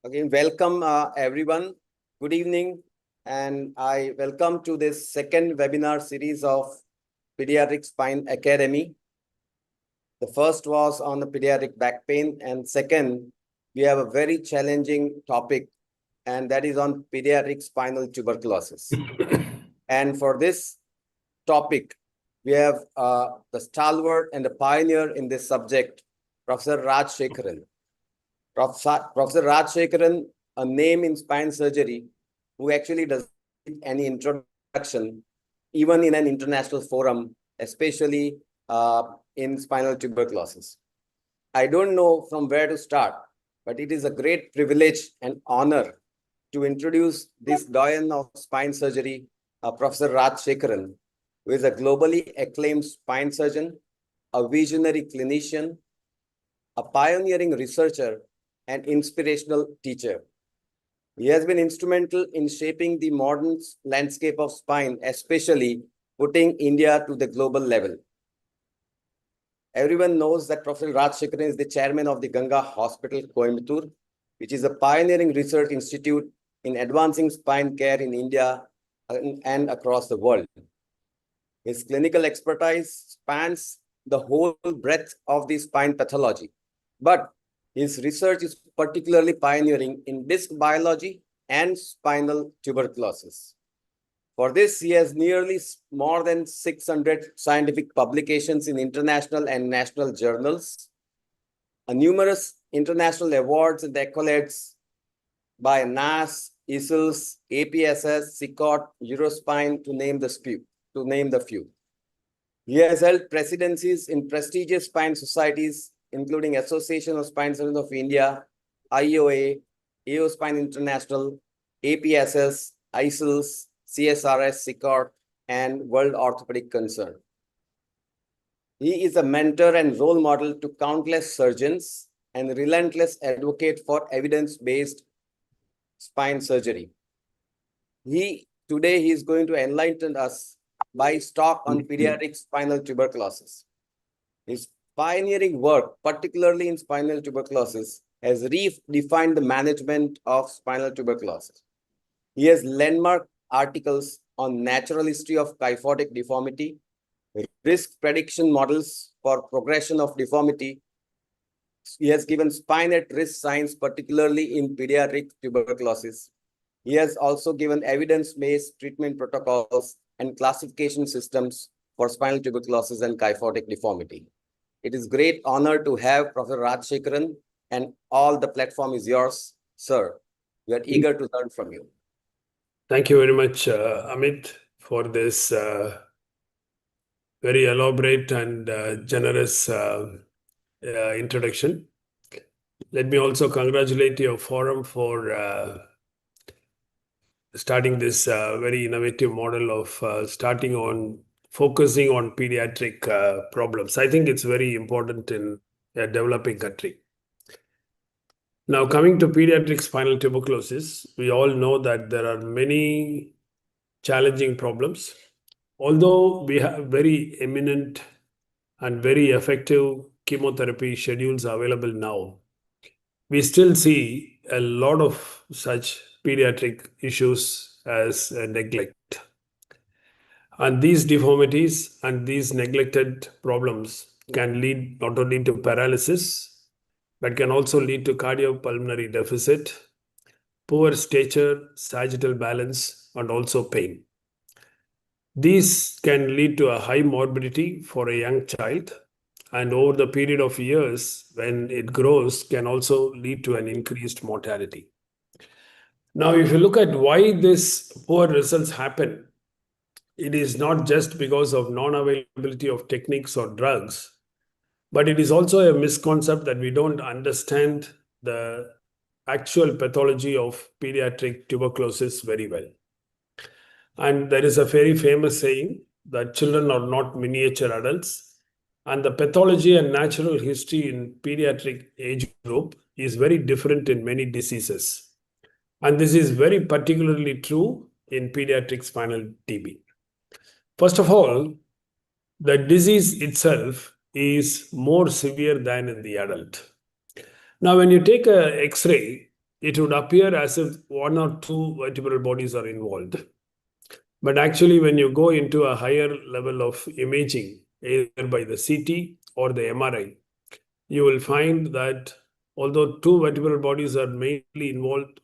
Okay, welcome everyone. Good evening, and I welcome to this second webinar series of Pediatric Spine Academy. The first was on the pediatric back pain, and second, we have a very challenging topic, and that is on pediatric spinal tuberculosis. And for this topic, we have the stalwart and the pioneer in this subject, Professor Rajasekharan. Professor Rajasekharan, a name in spine surgery, who actually does any introduction, even in an international forum, especially in spinal tuberculosis. I don't know from where to start, but it is a great privilege and honor to introduce this doyen of spine surgery, Professor Rajasekharan, who is a globally acclaimed spine surgeon, a visionary clinician, a pioneering researcher, and inspirational teacher. He has been instrumental in shaping the modern landscape of spine, especially putting India to the global level. Everyone knows that Professor Rajasekharan is the chairman of the Ganga Hospital, Coimbatore, which is a pioneering research institute in advancing spine care in India and across the world. His clinical expertise spans the whole breadth of the spine pathology, but his research is particularly pioneering in disc biology and spinal tuberculosis. For this, he has nearly more than 600 scientific publications in international and national journals, numerous international awards and accolades by NAS, EASLS, APSS, SICOT, Eurospine, to name the few. He has held presidencies in prestigious spine societies, including Association of Spine Surgeons of India, IOA, AO Spine International, APSS, EASLS, CSRS, SICOT, and World Orthopedic Concern. He is a mentor and role model to countless surgeons and relentless advocate for evidence-based spine surgery. Today he is going to enlighten us by his talk on pediatric spinal tuberculosis. His pioneering work, particularly in spinal tuberculosis, has redefined the management of spinal tuberculosis. He has landmark articles on natural history of kyphotic deformity, risk prediction models for progression of deformity. He has given spine at risk science, particularly in pediatric tuberculosis. He has also given evidence-based treatment protocols and classification systems for spinal tuberculosis and kyphotic deformity. It is great honor to have Professor Rajasekharan, and all the platform is yours, sir. We are eager to learn from you. Thank you very much, Amit, for this very elaborate and generous introduction. Let me also congratulate your forum for starting this very innovative model of focusing on pediatric problems. I think it's very important in a developing country. Now, coming to pediatric spinal tuberculosis, we all know that there are many challenging problems. Although we have very eminent and very effective chemotherapy schedules available now, we still see a lot of such pediatric issues as neglect. And these deformities and these neglected problems can lead not only to paralysis, but can also lead to cardiopulmonary deficit, poor stature, sagittal balance, and also pain. These can lead to a high morbidity for a young child, and over the period of years, when it grows, can also lead to an increased mortality. Now, if you look at why these poor results happen, it is not just because of non-availability of techniques or drugs, but it is also a misconception that we don't understand the actual pathology of pediatric tuberculosis very well. And there is a very famous saying that children are not miniature adults, and the pathology and natural history in pediatric age group is very different in many diseases. And this is very particularly true in pediatric spinal TB. First of all, the disease itself is more severe than in the adult. Now, when you take an X-ray, it would appear as if one or two vertebral bodies are involved. But actually, when you go into a higher level of imaging, either by the CT or the MRI, you will find that although two vertebral bodies are mainly involved,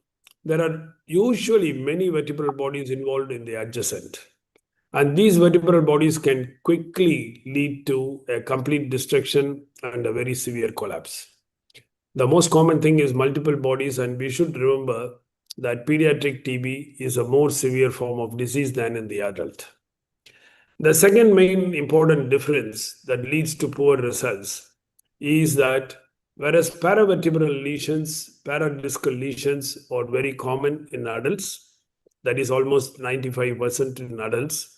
there are usually many vertebral bodies involved in the adjacent. And these vertebral bodies can quickly lead to a complete destruction and a very severe collapse. The most common thing is multiple bodies, and we should remember that pediatric TB is a more severe form of disease than in the adult. The second main important difference that leads to poor results is that whereas paravertebral lesions, paradiscal lesions are very common in adults, that is almost 95% in adults.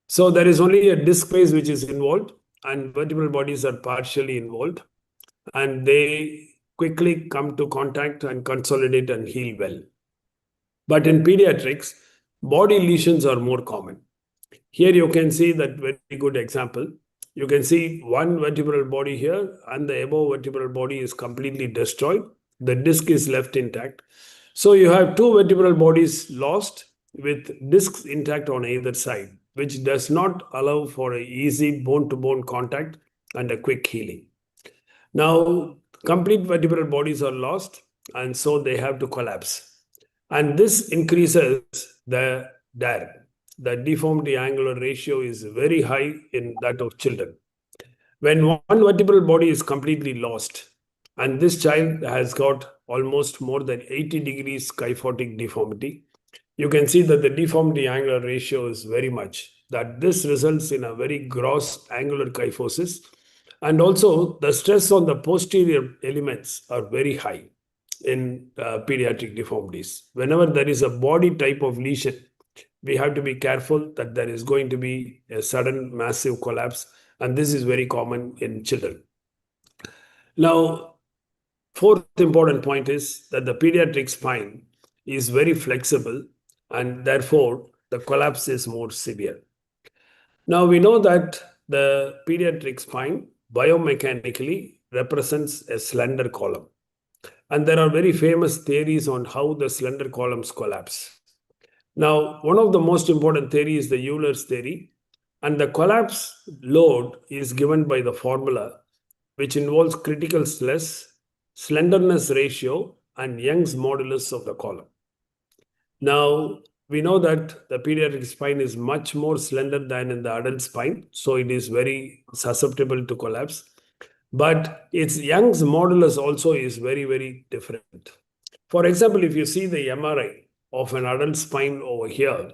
So there is only a disc space which is involved, and vertebral bodies are partially involved, and they quickly come to contact and consolidate and heal well. But in pediatrics, body lesions are more common. Here you can see that very good example. You can see one vertebral body here, and the above vertebral body is completely destroyed. The disc is left intact. So you have two vertebral bodies lost with discs intact on either side, which does not allow for an easy bone-to-bone contact and a quick healing. Now, complete vertebral bodies are lost, and so they have to collapse. And this increases the DAR. The deformity angular ratio is very high in that of children. When one vertebral body is completely lost, and this child has got almost more than 80 degrees kyphotic deformity, you can see that the deformity angular ratio is very much, that this results in a very gross angular kyphosis. And also the stress on the posterior elements are very high in pediatric deformities. Whenever there is a body type of lesion, we have to be careful that there is going to be a sudden massive collapse, and this is very common in children. Now, fourth important point is that the pediatric spine is very flexible, and therefore the collapse is more severe. Now we know that the pediatric spine biomechanically represents a slender column, and there are very famous theories on how the slender columns collapse. Now, one of the most important theories is the Euler's theory, and the collapse load is given by the formula, which involves critical stress, slenderness ratio, and Young's modulus of the column. Now, we know that the pediatric spine is much more slender than in the adult spine, so it is very susceptible to collapse. But its Young's modulus also is very, very different. For example, if you see the MRI of an adult spine over here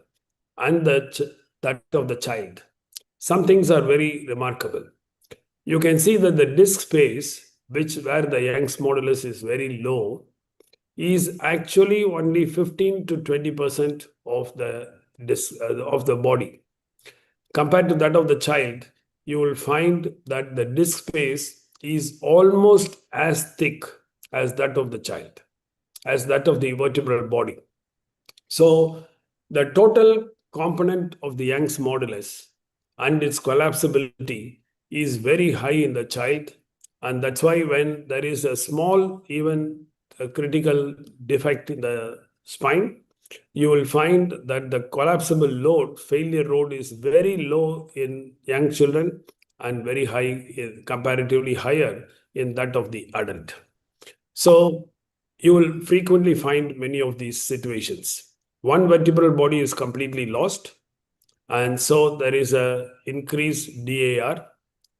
and that of the child, some things are very remarkable. You can see that the disc space, where the Young's modulus is very low, is actually only 15 to 20% of the body. Compared to that of the child, you will find that the disc space is almost as thick as that of the child, as that of the vertebral body. So the total component of the Young's modulus and its collapsibility is very high in the child, and that's why when there is a small, even a critical defect in the spine, you will find that the collapsible load, failure load, is very low in young children and very high, comparatively higher in that of the adult. So you will frequently find many of these situations. One vertebral body is completely lost, and so there is an increased DAR,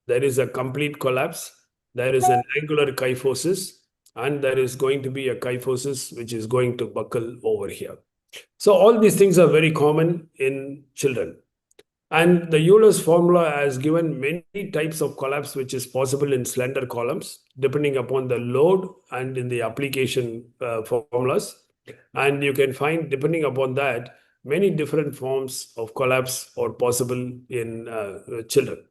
there is a complete collapse, there is an angular kyphosis, and there is going to be a kyphosis which is going to buckle over here. So all these things are very common in children. And the Euler's formula has given many types of collapse which is possible in slender columns, depending upon the load and in the application formulas. And you can find, depending upon that, many different forms of collapse are possible in children.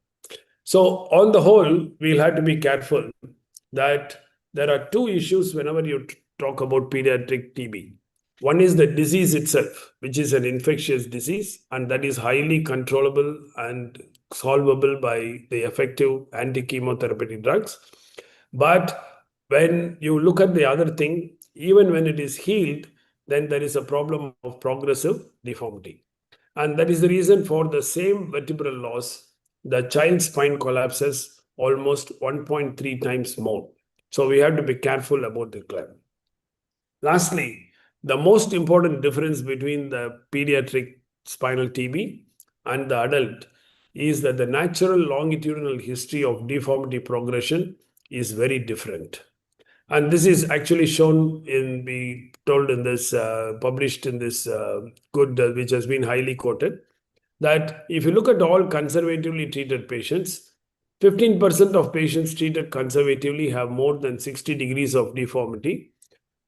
So on the whole, we'll have to be careful that there are two issues whenever you talk about pediatric TB. One is the disease itself, which is an infectious disease, and that is highly controllable and solvable by the effective anti-chemotherapeutic drugs. But when you look at the other thing, even when it is healed, then there is a problem of progressive deformity. And that is the reason for the same vertebral loss, the child's spine collapses almost 1.3 times more. So we have to be careful about the claim. Lastly, the most important difference between the pediatric spinal TB and the adult is that the natural longitudinal history of deformity progression is very different. And this is actually shown in the told in this published in this good which has been highly quoted, that if you look at all conservatively treated patients, 15% of patients treated conservatively have more than 60 degrees of deformity.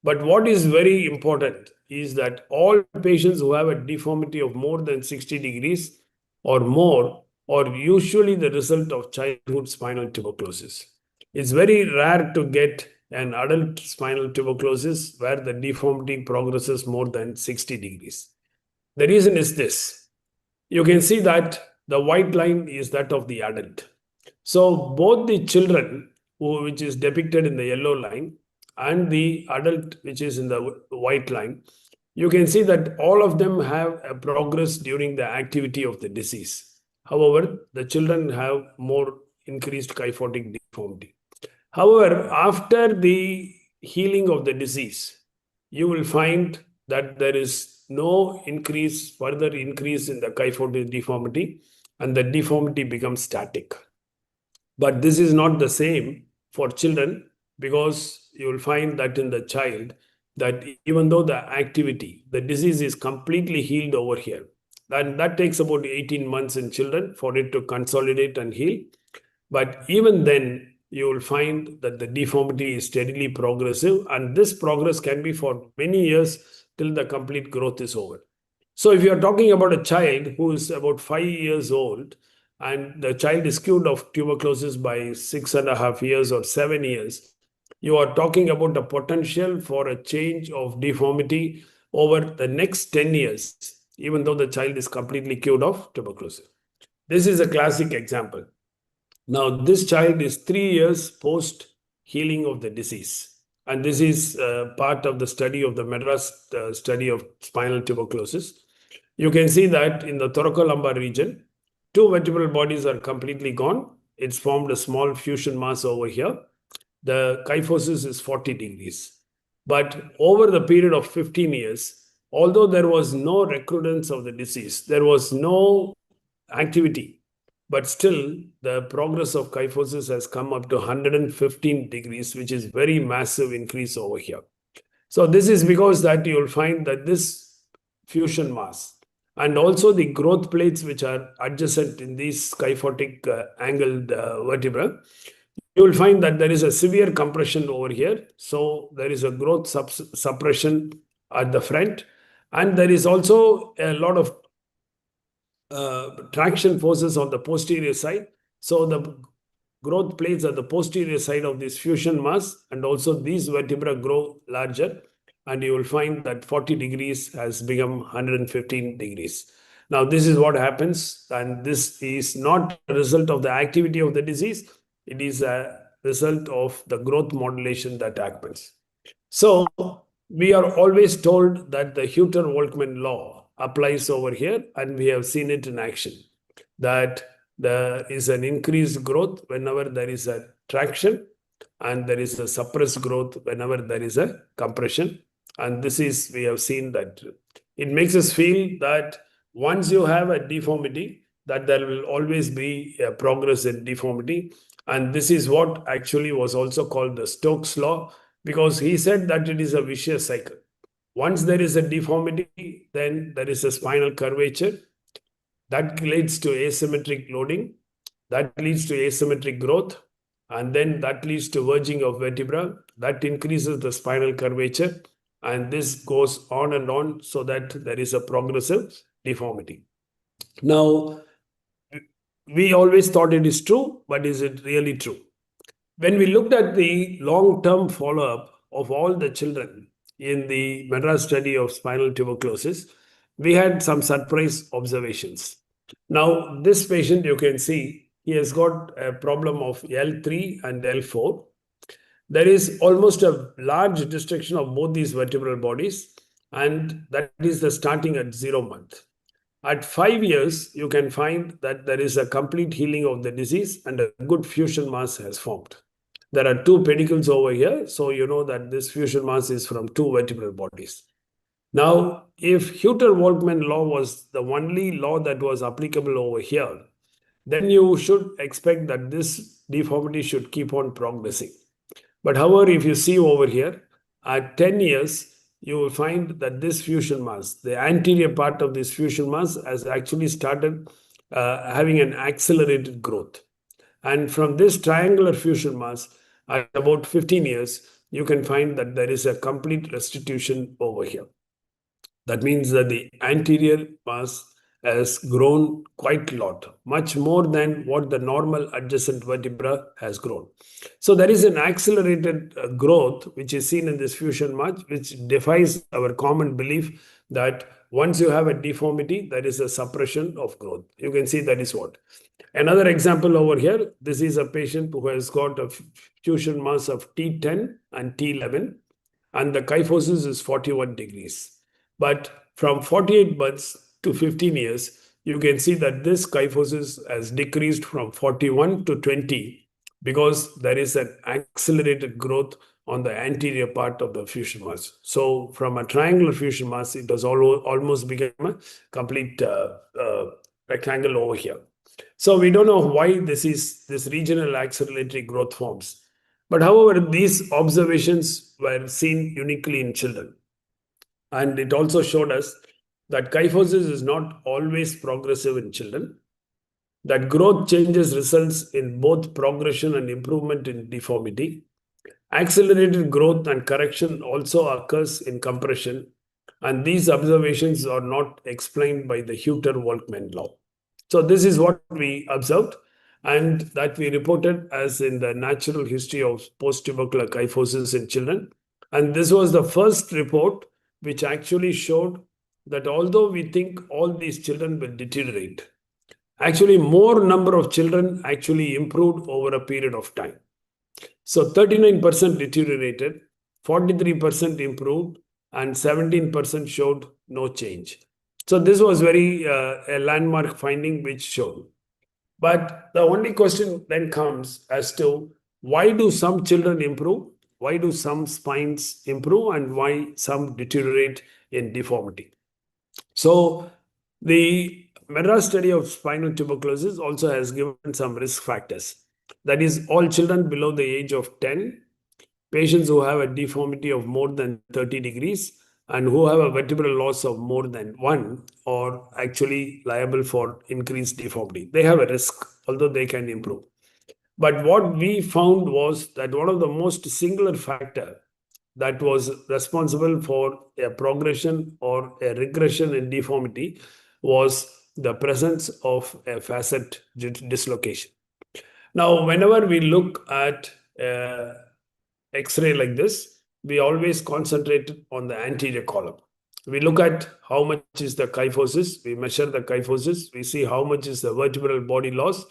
But what is very important is that all patients who have a deformity of more than 60 degrees or more are usually the result of childhood spinal tuberculosis. It's very rare to get an adult spinal tuberculosis where the deformity progresses more than 60 degrees. The reason is this. You can see that the white line is that of the adult. So both the children, which is depicted in the yellow line, and the adult, which is in the white line, you can see that all of them have a progress during the activity of the disease. However, the children have more increased kyphotic deformity. However, after the healing of the disease, you will find that there is no further increase in the kyphotic deformity, and the deformity becomes static. But this is not the same for children, because you will find that in the child, that even though the activity, the disease is completely healed over here, and that takes about 18 months in children for it to consolidate and heal. But even then, you will find that the deformity is steadily progressive, and this progress can be for many years till the complete growth is over. So if you are talking about a child who is about 5 years old, and the child is cured of tuberculosis by 6.5 years or 7 years, you are talking about a potential for a change of deformity over the next 10 years, even though the child is completely cured of tuberculosis. This is a classic example. Now, this child is 3 years post healing of the disease. And this is part of the study of the Madras study of spinal tuberculosis. You can see that in the thoracolumbar region, 2 vertebral bodies are completely gone. It's formed a small fusion mass over here. The kyphosis is 40 degrees. But over the period of 15 years, although there was no recurrence of the disease, there was no activity, but still the progress of kyphosis has come up to 115 degrees, which is very massive increase over here. So this is because that you will find that this fusion mass and also the growth plates which are adjacent in these kyphotic angled vertebra, you will find that there is a severe compression over here. So there is a growth suppression at the front, and there is also a lot of traction forces on the posterior side. So the growth plates at the posterior side of this fusion mass, and also these vertebrae grow larger, and you will find that 40 degrees has become 115 degrees. Now, this is what happens, and this is not a result of the activity of the disease. It is a result of the growth modulation that happens. So we are always told that the Hütter-Volkmann law applies over here, and we have seen it in action, that there is an increased growth whenever there is a traction, and there is a suppressed growth whenever there is a compression. And this is, we have seen that it makes us feel that once you have a deformity, that there will always be a progress in deformity. And this is what actually was also called the Stokes law, because he said that it is a vicious cycle. Once there is a deformity, then there is a spinal curvature that leads to asymmetric loading, that leads to asymmetric growth, and then that leads to verging of vertebra, that increases the spinal curvature, and this goes on and on, so that there is a progressive deformity. Now, we always thought it is true, but is it really true? When we looked at the long-term follow-up of all the children in the Madras study of spinal tuberculosis, we had some surprise observations. Now, this patient, you can see, he has got a problem of L3 and L4. there is almost a large destruction of both these vertebral bodies, and that is the starting at 0 month. At 5 years, you can find that there is a complete healing of the disease and a good fusion mass has formed. There are two pedicles over here, so you know that this fusion mass is from two vertebral bodies. Now, if Hütter-Volkmann law was the only law that was applicable over here, then you should expect that this deformity should keep on progressing. But however, if you see over here, at 10 years, you will find that this fusion mass, the anterior part of this fusion mass, has actually started having an accelerated growth. And from this triangular fusion mass, at about 15 years, you can find that there is a complete restitution over here. That means that the anterior mass has grown quite a lot, much more than what the normal adjacent vertebra has grown. So there is an accelerated growth which is seen in this fusion mass, which defies our common belief that once you have a deformity, there is a suppression of growth. You can see that is what. Another example over here, this is a patient who has got a fusion mass of T10 and T11, and the kyphosis is 41 degrees. But from 48 months to 15 years, you can see that this kyphosis has decreased from 41 to 20 because there is an accelerated growth on the anterior part of the fusion mass. So from a triangular fusion mass, it has almost become a complete rectangle over here. So we don't know why this regional acceleratory growth forms. But however, these observations were seen uniquely in children. And it also showed us that kyphosis is not always progressive in children, that growth changes results in both progression and improvement in deformity. Accelerated growth and correction also occurs in compression, and these observations are not explained by the Hütter-Volkmann law. So this is what we observed and that we reported as in the natural history of post-tubercular kyphosis in children. And this was the first report which actually showed that although we think all these children will deteriorate, actually more number of children actually improved over a period of time. So 39% deteriorated, 43% improved, and 17% showed no change. So this was very a landmark finding which showed. But the only question then comes as to why do some children improve? Why do some spines improve and why some deteriorate in deformity? So the Madras study of spinal tuberculosis also has given some risk factors. That is, all children below the age of 10, patients who have a deformity of more than 30 degrees, and who have a vertebral loss of more than 1 are actually liable for increased deformity. They have a risk, although they can improve. But what we found was that one of the most singular factor that was responsible for a progression or a regression in deformity was the presence of a facet dislocation. Now, whenever we look at X-ray like this, we always concentrate on the anterior column. We look at how much is the kyphosis, we measure the kyphosis, we see how much is the vertebral body loss,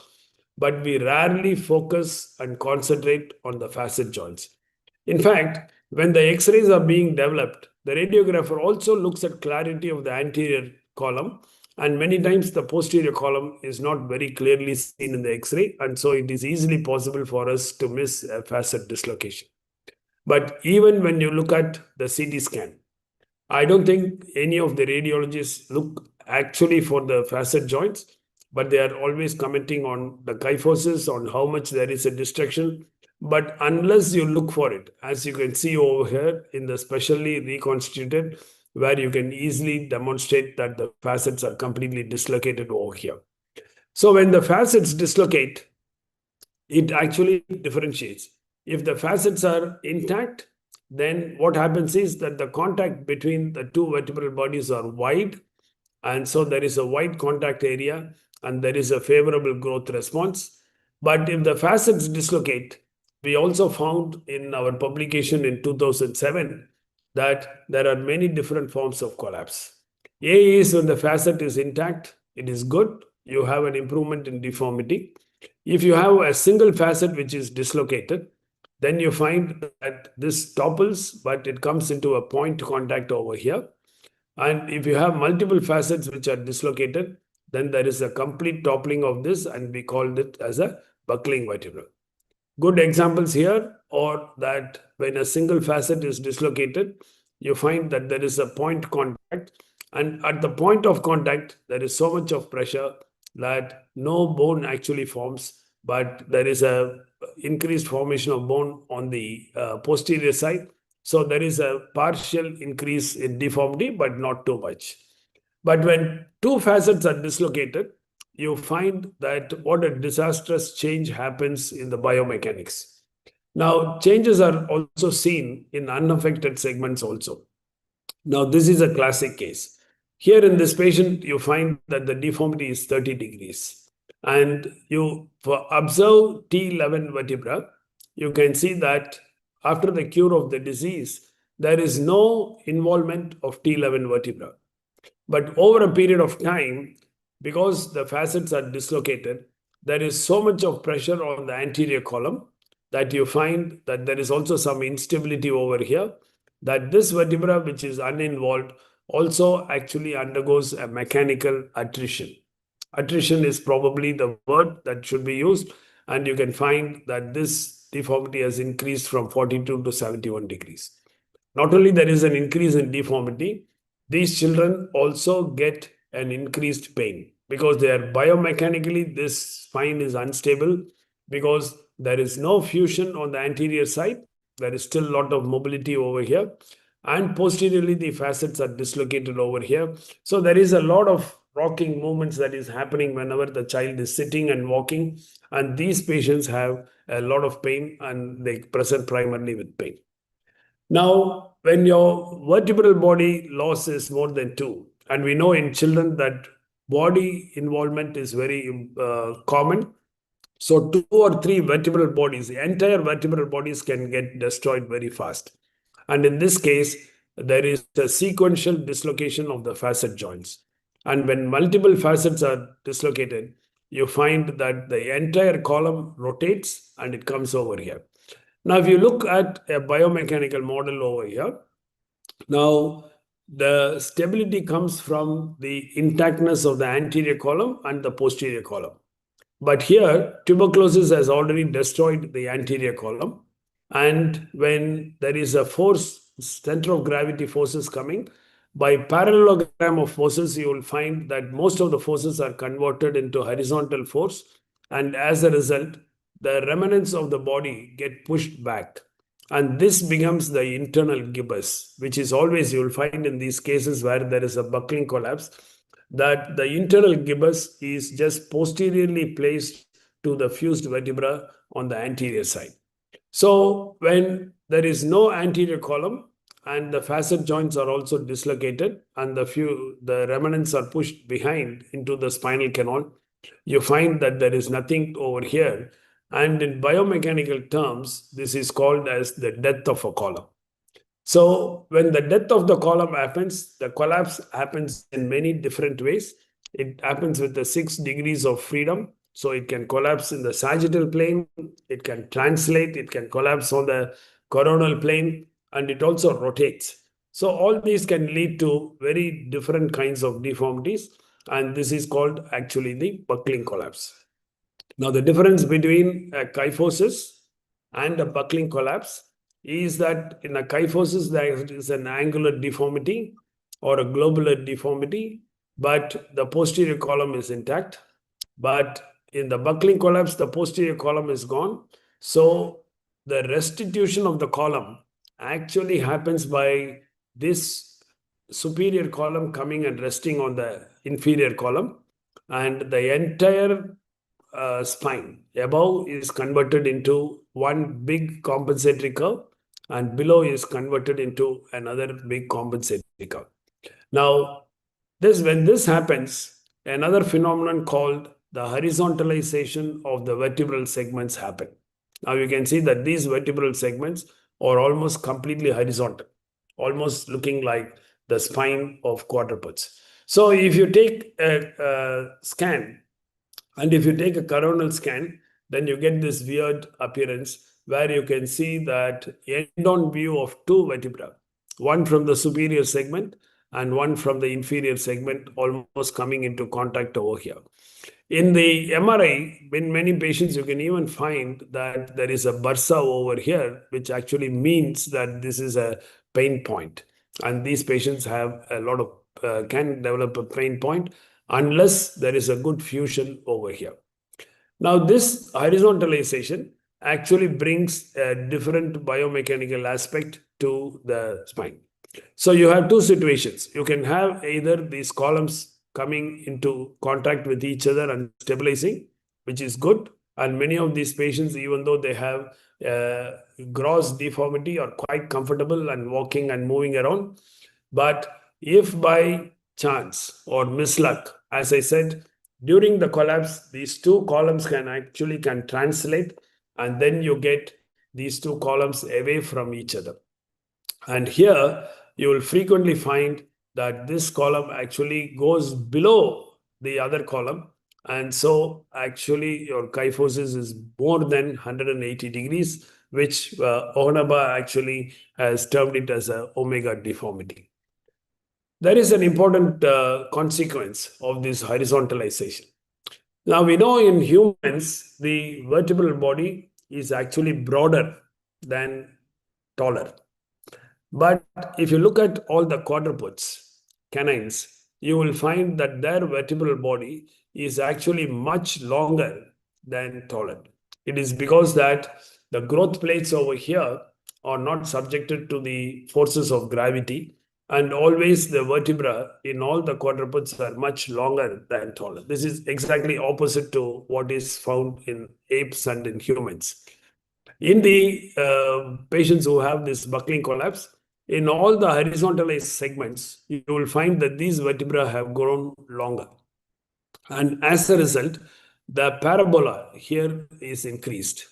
but we rarely focus and concentrate on the facet joints. In fact, when the X-rays are being developed, the radiographer also looks at clarity of the anterior column, and many times the posterior column is not very clearly seen in the X-ray, and so it is easily possible for us to miss a facet dislocation. But even when you look at the CT scan, I don't think any of the radiologists look actually for the facet joints, but they are always commenting on the kyphosis, on how much there is a destruction. But unless you look for it, as you can see over here in the specially reconstituted, where you can easily demonstrate that the facets are completely dislocated over here. So when the facets dislocate, it actually differentiates. If the facets are intact, then what happens is that the contact between the two vertebral bodies are wide, and so there is a wide contact area and there is a favorable growth response. But if the facets dislocate, we also found in our publication in 2007 that there are many different forms of collapse. A is when the facet is intact, it is good, you have an improvement in deformity. If you have a single facet which is dislocated, then you find that this topples, but it comes into a point contact over here. And if you have multiple facets which are dislocated, then there is a complete toppling of this, and we called it as a buckling vertebra. Good examples here are that when a single facet is dislocated, you find that there is a point contact, and at the point of contact, there is so much of pressure that no bone actually forms, but there is a increased formation of bone on the posterior side. So there is a partial increase in deformity, but not too much. But when two facets are dislocated, you find that what a disastrous change happens in the biomechanics. Now, changes are also seen in unaffected segments also. Now, this is a classic case. Here in this patient, you find that the deformity is 30 degrees. And you observe T11 vertebra, you can see that after the cure of the disease, there is no involvement of T11 vertebra. But over a period of time, because the facets are dislocated, there is so much of pressure on the anterior column that you find that there is also some instability over here, that this vertebra, which is uninvolved, also actually undergoes a mechanical attrition. Attrition is probably the word that should be used, and you can find that this deformity has increased from 42 to 71 degrees. Not only there is an increase in deformity, these children also get an increased pain because they are biomechanically, this spine is unstable because there is no fusion on the anterior side. There is still a lot of mobility over here. And posteriorly, the facets are dislocated over here. So there is a lot of rocking movements that is happening whenever the child is sitting and walking. And these patients have a lot of pain and they present primarily with pain. Now, when your vertebral body loss is more than 2, and we know in children that body involvement is very common. So 2 or 3 vertebral bodies, the entire vertebral bodies can get destroyed very fast. And in this case, there is a sequential dislocation of the facet joints. And when multiple facets are dislocated, you find that the entire column rotates and it comes over here. Now, if you look at a biomechanical model over here, now the stability comes from the intactness of the anterior column and the posterior column. But here, tuberculosis has already destroyed the anterior column. And when there is a force, center of gravity forces coming, by parallelogram of forces, you will find that most of the forces are converted into horizontal force. And as a result, the remnants of the body get pushed back. And this becomes the internal gibbous, which is always, you will find in these cases where there is a buckling collapse, that the internal gibbous is just posteriorly placed to the fused vertebra on the anterior side. So when there is no anterior column and the facet joints are also dislocated and the remnants are pushed behind into the spinal canal, you find that there is nothing over here. And in biomechanical terms, this is called as the death of a column. So when the death of the column happens, the collapse happens in many different ways. It happens with the 6 degrees of freedom. So it can collapse in the sagittal plane, it can translate, it can collapse on the coronal plane, and it also rotates. So all these can lead to very different kinds of deformities, and this is called actually the buckling collapse. Now, the difference between a kyphosis and a buckling collapse is that in a kyphosis, there is an angular deformity or a globular deformity, but the posterior column is intact. But in the buckling collapse, the posterior column is gone. So the restitution of the column actually happens by this superior column coming and resting on the inferior column, and the entire spine above is converted into one big compensatory curve, and below is converted into another big compensatory curve. Now, when this happens, another phenomenon called the horizontalization of the vertebral segments happen. Now you can see that these vertebral segments are almost completely horizontal, almost looking like the spine of quadrupeds. So if you take a scan, and if you take a coronal scan, then you get this weird appearance where you can see that end-on view of two vertebrae, one from the superior segment and one from the inferior segment, almost coming into contact over here. In the MRI, in many patients, you can even find that there is a bursa over here, which actually means that this is a pain point. And these patients have a lot of, can develop a pain point unless there is a good fusion over here. Now, this horizontalization actually brings a different biomechanical aspect to the spine. So you have two situations. You can have either these columns coming into contact with each other and stabilizing, which is good. And many of these patients, even though they have gross deformity, are quite comfortable and walking and moving around. But if by chance or misluck, as I said, during the collapse, these two columns can translate, and then you get these two columns away from each other. And here you will frequently find that this column actually goes below the other column. And so actually your kyphosis is more than 180 degrees, which Ohnaba actually has termed it as a omega deformity. There is an important consequence of this horizontalization. Now we know in humans, the vertebral body is actually broader than taller. But if you look at all the quadrupeds, canines, you will find that their vertebral body is actually much longer than taller. It is because that the growth plates over here are not subjected to the forces of gravity, and always the vertebra in all the quadrupeds are much longer than taller. This is exactly opposite to what is found in apes and in humans. In the patients who have this buckling collapse, in all the horizontalized segments, you will find that these vertebrae have grown longer. And as a result, the parabola here is increased.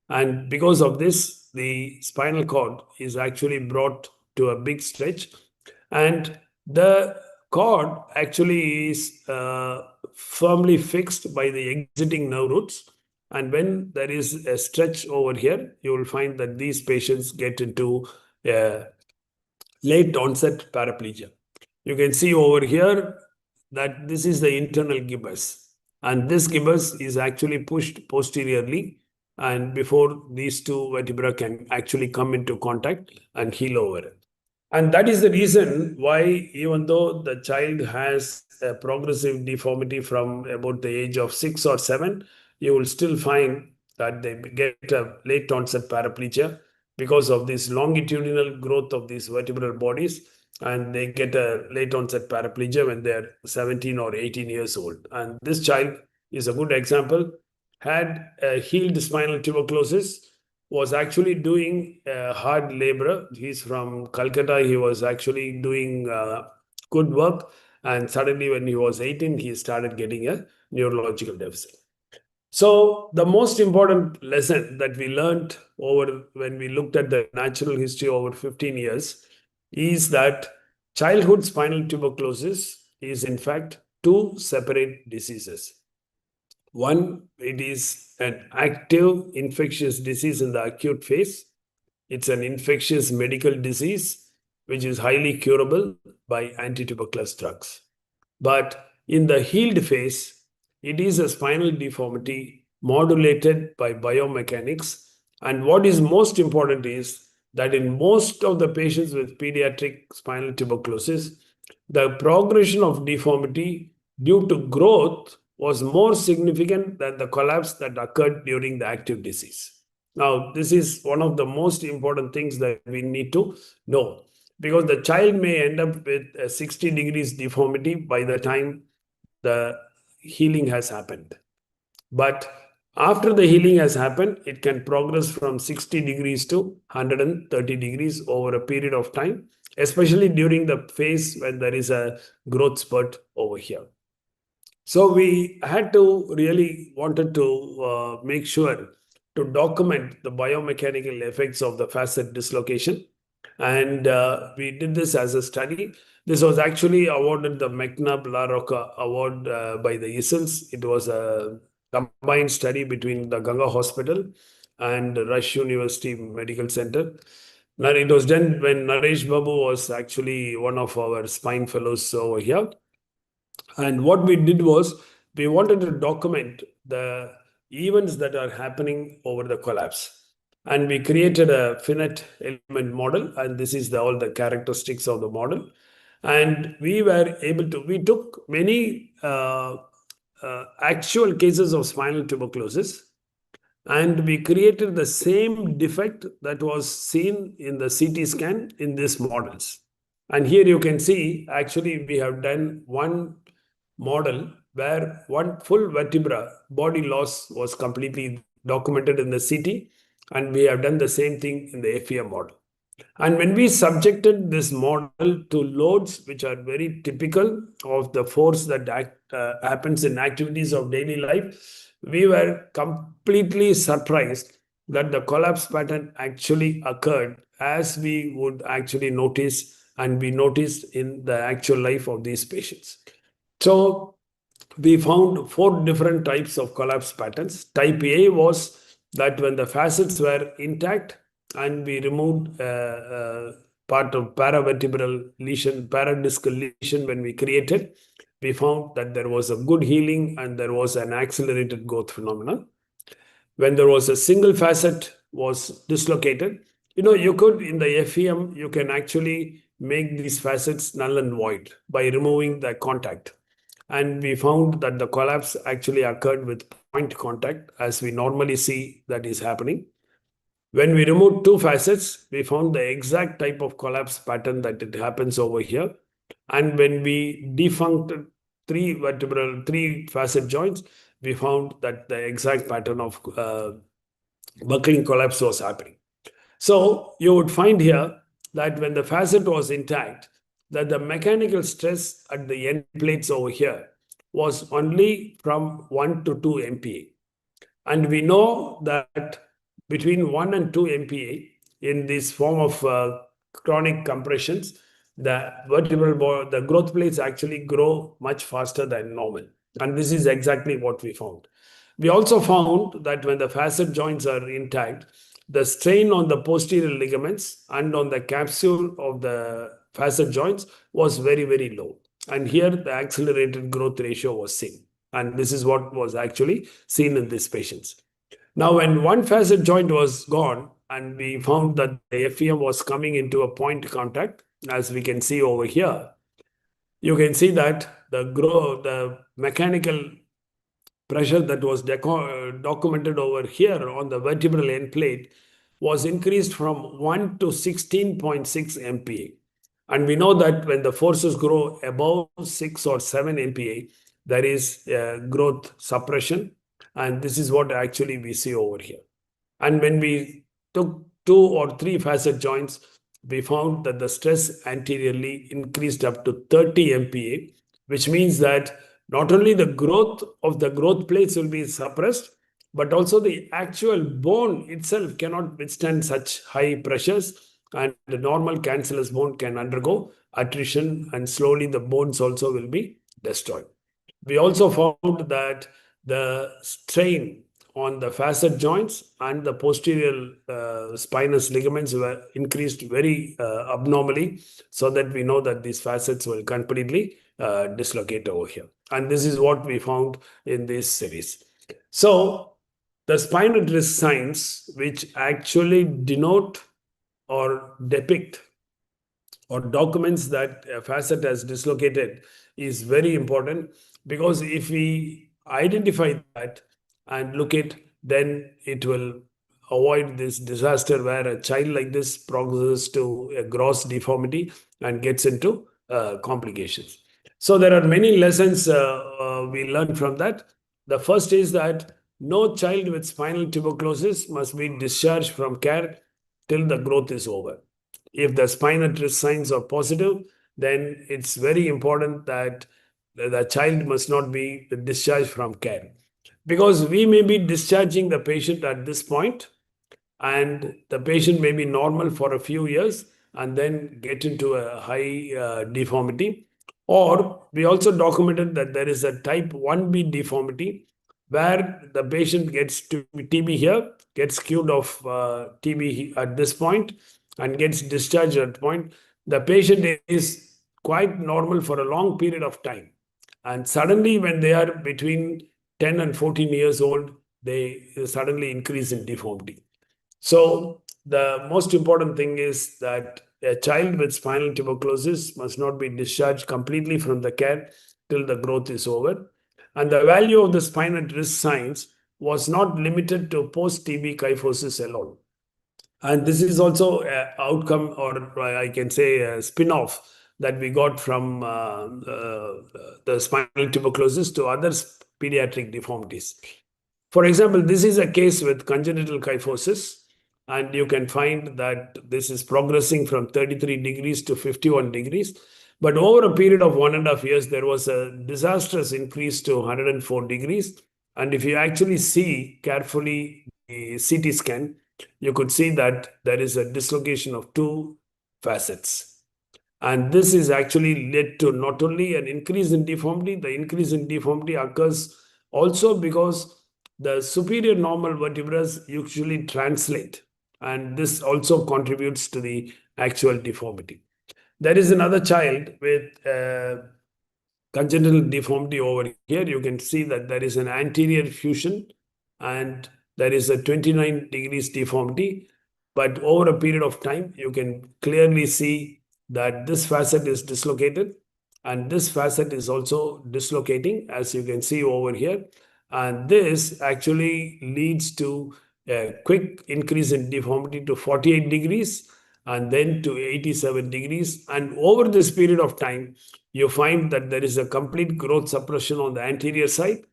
And because of this, the spinal cord is actually brought to a big stretch. And the cord actually is firmly fixed by the exiting nerve roots. And when there is a stretch over here, you will find that these patients get into late onset paraplegia. You can see over here that this is the internal gibbous, and this gibbous is actually pushed posteriorly, and before these two vertebrae can actually come into contact and heal over it. And that is the reason why, even though the child has a progressive deformity from about the age of 6 or 7, you will still find that they get a late onset paraplegia because of this longitudinal growth of these vertebral bodies, and they get a late onset paraplegia when they're 17 or 18 years old. And this child is a good example, had a healed spinal tuberculosis, was actually doing hard labor. He's from Calcutta. He was actually doing good work. And suddenly, when he was 18, he started getting a neurological deficit. So the most important lesson that we learned over when we looked at the natural history over 15 years is that childhood spinal tuberculosis is in fact two separate diseases. One, it is an active infectious disease in the acute phase. It's an infectious medical disease which is highly curable by antituberculous drugs. But in the healed phase, it is a spinal deformity modulated by biomechanics. And what is most important is that in most of the patients with pediatric spinal tuberculosis, the progression of deformity due to growth was more significant than the collapse that occurred during the active disease. Now, this is one of the most important things that we need to know, because the child may end up with a 60 degrees deformity by the time the healing has happened. But after the healing has happened, it can progress from 60 degrees to 130 degrees over a period of time, especially during the phase when there is a growth spurt over here. So we had to really wanted to make sure to document the biomechanical effects of the facet dislocation. And we did this as a study. This was actually awarded the McNabb-La Rocca Award by the ISILS. It was a combined study between the Ganga Hospital and Rush University Medical Center. Now, it was done when Naresh Babu was actually one of our spine fellows over here. And what we did was we wanted to document the events that are happening over the collapse. And we created a finite element model, and this is all the characteristics of the model. And we took many actual cases of spinal tuberculosis, and we created the same defect that was seen in the CT scan in these models. And here you can see, actually, we have done one model where one full vertebra body loss was completely documented in the CT, and we have done the same thing in the FEM model. And when we subjected this model to loads which are very typical of the force that happens in activities of daily life, we were completely surprised that the collapse pattern actually occurred as we would actually notice and we noticed in the actual life of these patients. So we found 4 different types of collapse patterns. Type A was that when the facets were intact and we removed part of paravertebral lesion, paradiscal lesion when we created, we found that there was a good healing and there was an accelerated growth phenomenon. When there was a single facet was dislocated, you could, in the FEM, you can actually make these facets null and void by removing the contact. And we found that the collapse actually occurred with point contact, as we normally see that is happening. When we removed 2 facets, we found the exact type of collapse pattern that it happens over here. And when we defunced 3 facet joints, we found that the exact pattern of buckling collapse was happening. So you would find here that when the facet was intact, that the mechanical stress at the end plates over here was only from 1 to 2 MPa. And we know that between 1 and 2 MPa in this form of chronic compressions, the growth plates actually grow much faster than normal. And this is exactly what we found. We also found that when the facet joints are intact, the strain on the posterior ligaments and on the capsule of the facet joints was very, very low. And here the accelerated growth ratio was seen. And this is what was actually seen in these patients. Now, when one facet joint was gone and we found that the FEM was coming into a point contact, as we can see over here, you can see that the mechanical pressure that was documented over here on the vertebral end plate was increased from 1 to 16.6 MPa. And we know that when the forces grow above 6 or 7 MPa, there is growth suppression. And this is what actually we see over here. And when we took 2 or 3 facet joints, we found that the stress anteriorly increased up to 30 MPa, which means that not only the growth of the growth plates will be suppressed, but also the actual bone itself cannot withstand such high pressures, and the normal cancellous bone can undergo attrition, and slowly the bones also will be destroyed. We also found that the strain on the facet joints and the posterior spinous ligaments were increased very abnormally, so that we know that these facets will completely dislocate over here. And this is what we found in this series. So the spinal risk signs, which actually denote or depict or documents that a facet has dislocated, is very important, because if we identify that and look it, then it will avoid this disaster where a child like this progresses to a gross deformity and gets into complications. So there are many lessons we learn from that. The first is that no child with spinal tuberculosis must be discharged from care till the growth is over. If the spinal risk signs are positive, then it's very important that the child must not be discharged from care, because we may be discharging the patient at this point, and the patient may be normal for a few years and then get into a high deformity. Or we also documented that there is a type 1B deformity where the patient gets to TB here, gets cured of TB at this point and gets discharged at that point, the patient is quite normal for a long period of time. And suddenly, when they are between 10 and 14 years old, they suddenly increase in deformity. So the most important thing is that a child with spinal tuberculosis must not be discharged completely from the care till the growth is over. And the value of the spine at risk signs was not limited to post-TB kyphosis alone. And this is also an outcome, or I can say a spin-off that we got from the spinal tuberculosis to other pediatric deformities. For example, this is a case with congenital kyphosis, and you can find that this is progressing from 33 degrees to 51 degrees. But over a period of 1.5 years, there was a disastrous increase to 104 degrees. And if you actually see carefully the CT scan, you could see that there is a dislocation of two facets. And this is actually led to not only an increase in deformity, the increase in deformity occurs also because the superior normal vertebrae usually translate, and this also contributes to the actual deformity. There is another child with congenital deformity over here. You can see that there is an anterior fusion and there is a 29 degrees deformity. But over a period of time, you can clearly see that this facet is dislocated and this facet is also dislocating, as you can see over here. And this actually leads to a quick increase in deformity to 48 degrees and then to 87 degrees. And over this period of time, you find that there is a complete growth suppression on the anterior side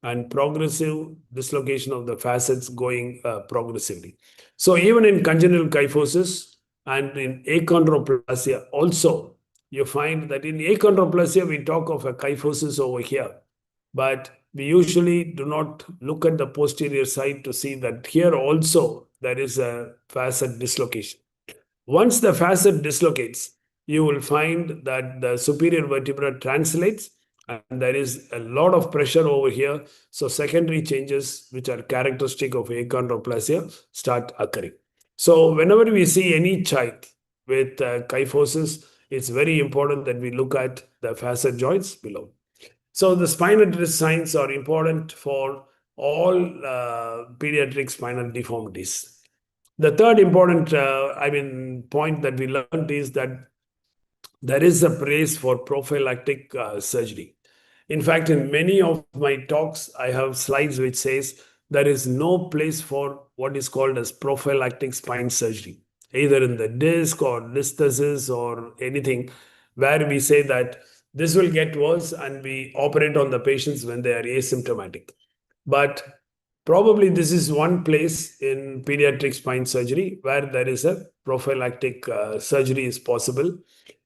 and progressive dislocation of the facets going progressively. So even in congenital kyphosis and in achondroplasia also, you find that in achondroplasia, we talk of a kyphosis over here, but we usually do not look at the posterior side to see that here also there is a facet dislocation. Once the facet dislocates, you will find that the superior vertebra translates and there is a lot of pressure over here. So secondary changes, which are characteristic of achondroplasia, start occurring. So whenever we see any child with kyphosis, it's very important that we look at the facet joints below. So the spinal risk signs are important for all pediatric spinal deformities. The third important, point that we learned is that there is a praise for prophylactic surgery. In fact, in many of my talks, I have slides which says there is no place for what is called as prophylactic spine surgery, either in the disc or listhesis or anything, where we say that this will get worse and we operate on the patients when they are asymptomatic. But probably this is one place in pediatric spine surgery where there is a prophylactic surgery is possible,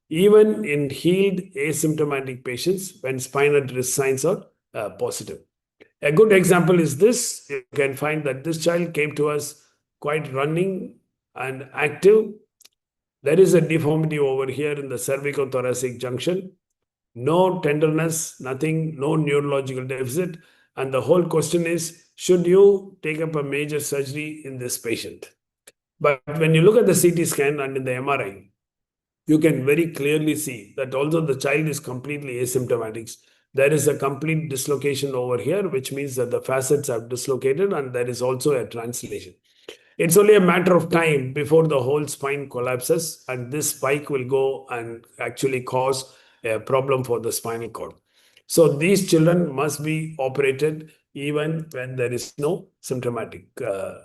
even in healed asymptomatic patients when spinal risk signs are positive. A good example is this. You can find that this child came to us quite running and active. There is a deformity over here in the cervicothoracic junction. No tenderness, nothing, no neurological deficit. And the whole question is, should you take up a major surgery in this patient? But when you look at the CT scan and in the MRI, you can very clearly see that although the child is completely asymptomatic, there is a complete dislocation over here, which means that the facets have dislocated and there is also a translation. It's only a matter of time before the whole spine collapses and this spike will go and actually cause a problem for the spinal cord. So these children must be operated even when there is no symptomatic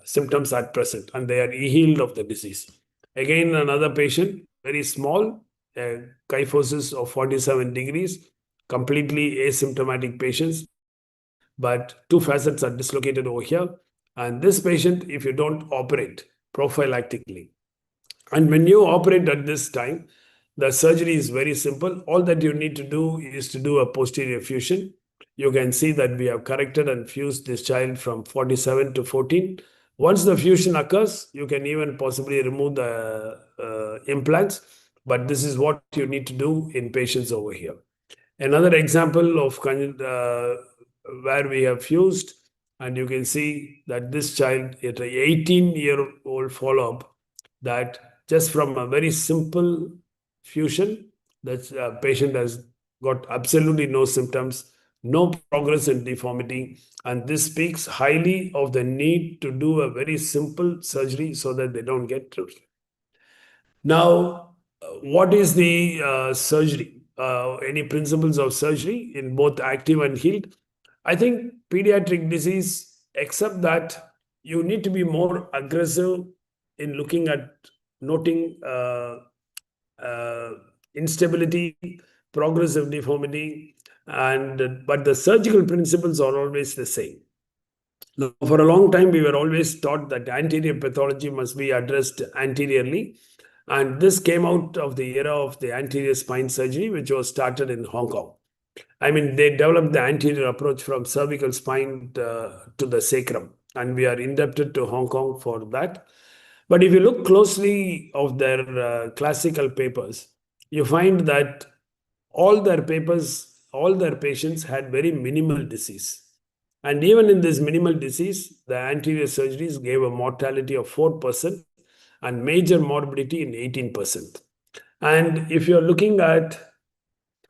symptoms at present and they are healed of the disease. Again, another patient, very small, kyphosis of 47 degrees, completely asymptomatic patients, but two facets are dislocated over here. And this patient, if you don't operate prophylactically, and when you operate at this time, the surgery is very simple. All that you need to do is to do a posterior fusion. You can see that we have corrected and fused this child from 47 to 14. Once the fusion occurs, you can even possibly remove the implants, but this is what you need to do in patients over here. Another example of where we have fused And you can see that this child at an 18-year-old follow-up, that just from a very simple fusion, that patient has got absolutely no symptoms, no progress in deformity. And this speaks highly of the need to do a very simple surgery so that they don't get through. Now, what is the surgery? Any principles of surgery in both active and healed? I think pediatric disease, except that you need to be more aggressive in looking at noting uh, instability, progressive deformity, and but the surgical principles are always the same. Now, for a long time, we were always taught that anterior pathology must be addressed anteriorly. And this came out of the era of the anterior spine surgery, which was started in Hong Kong. I mean, they developed the anterior approach from cervical spine to the sacrum. And we are indebted to Hong Kong for that. But if you look closely of their classical papers, you find that all their papers, all their patients had very minimal disease. And even in this minimal disease, the anterior surgeries gave a mortality of 4% and major morbidity in 18%. And if you're looking at